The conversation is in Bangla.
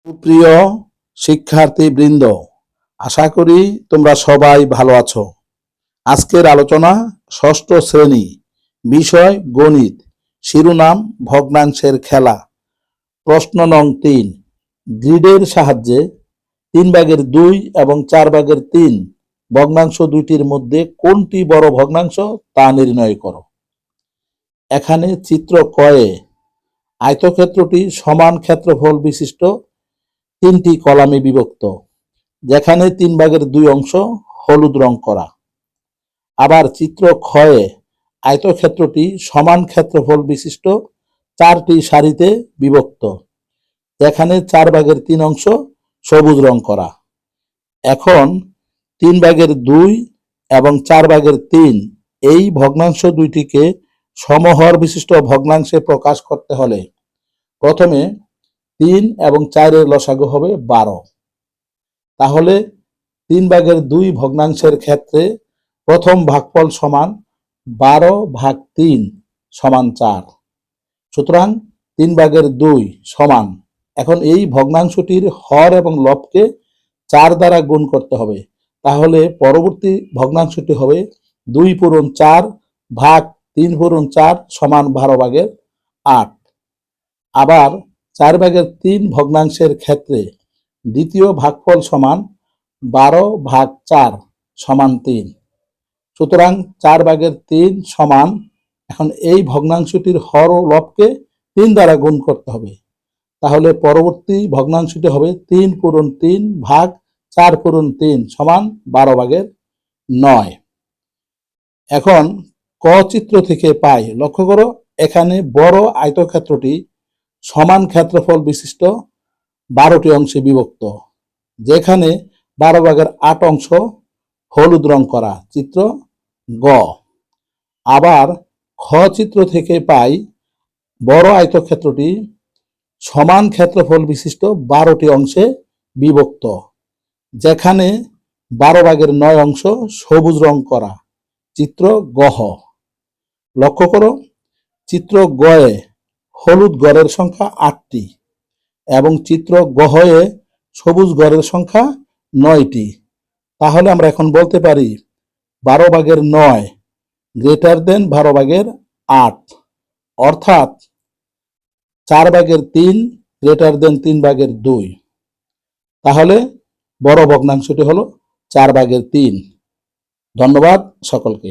সুপ্রিয় শিক্ষার্থীবৃন্দ, আশা করি তোমরা সবাই ভালো আছো। আজকের আলোচনা ষষ্ঠ শ্রেণী, বিষয় গণিত, শিরোনাম ভগ্নাংশের খেলা। প্রশ্ন নং ৩, গ্রিডের সাহায্যে 3/2 এবং 4/3 ভগ্নাংশ দুইটির মধ্যে কোনটি বড় ভগ্নাংশ তা নির্ণয় করো। এখানে চিত্র কয়ে আয়তক্ষেত্রটি সমান ক্ষেত্রফল বিশিষ্ট 3টি কলামে বিভক্ত, যেখানে 3/2 অংশ হলুদ রং করা। আবার চিত্র ক্ষয়ে আয়তক্ষেত্রটি সমান ক্ষেত্রফল বিশিষ্ট 4টি সারিতে বিভক্ত, যেখানে 4/3 অংশ সবুজ রং করা। এখন 3/2 এবং 4/3 এই ভগ্নাংশ দুইটিকে সমহর বিশিষ্ট ভগ্নাংশে প্রকাশ করতে হলে প্রথমে 3 এবং 4-এর লসাগু হবে 12। তাহলে 3/2 ভগ্নাংশের ক্ষেত্রে প্রথম ভাগফল সমান 12/3 সমান 4। সুতরাং 3/2 সমান, এখন এই ভগ্নাংশটির হর এবং লবকে 4 দ্বারা গুণ করতে হবে। তাহলে পরবর্তী ভগ্নাংশটি হবে 2 × 4 ভাগ 3 × 4 সমান 12/8। আবার 4/3 ভগ্নাংশের ক্ষেত্রে দ্বিতীয় ভাগফল সমান 12/4 সমান 3। সুতরাং 4/3 সমান, এখন এই ভগ্নাংশটির হর ও লবকে 3 দ্বারা গুণ করতে হবে। তাহলে পরবর্তী ভগ্নাংশটি হবে 3 × 3 ভাগ 4 × 3 সমান 12/9। এখন ক চিত্র থেকে পাই, লক্ষ্য করো এখানে বড় আয়তক্ষেত্রটি সমান ক্ষেত্রফল বিশিষ্ট 12টি অংশে বিভক্ত, যেখানে 12/8 অংশ হলুদ রং করা, চিত্র গ। আবার খ চিত্র থেকে পাই বড় আয়তক্ষেত্রটি সমান ক্ষেত্রফল বিশিষ্ট 12টি অংশে বিভক্ত, যেখানে 12/9 অংশ সবুজ রং করা, চিত্র গহ। লক্ষ্য করো চিত্র গয়ে হলুদ গড়ের সংখ্যা 8টি এবং চিত্র গহয়ে সবুজ গড়ের সংখ্যা 9টি। তাহলে আমরা এখন বলতে পারি 12/9 গ্রেটার দেন 12/8, অর্থাৎ 4/3 গ্রেটার দেন 3/2। তাহলে বড় ভগ্নাংশটি হলো 4/3। ধন্যবাদ সকলকে।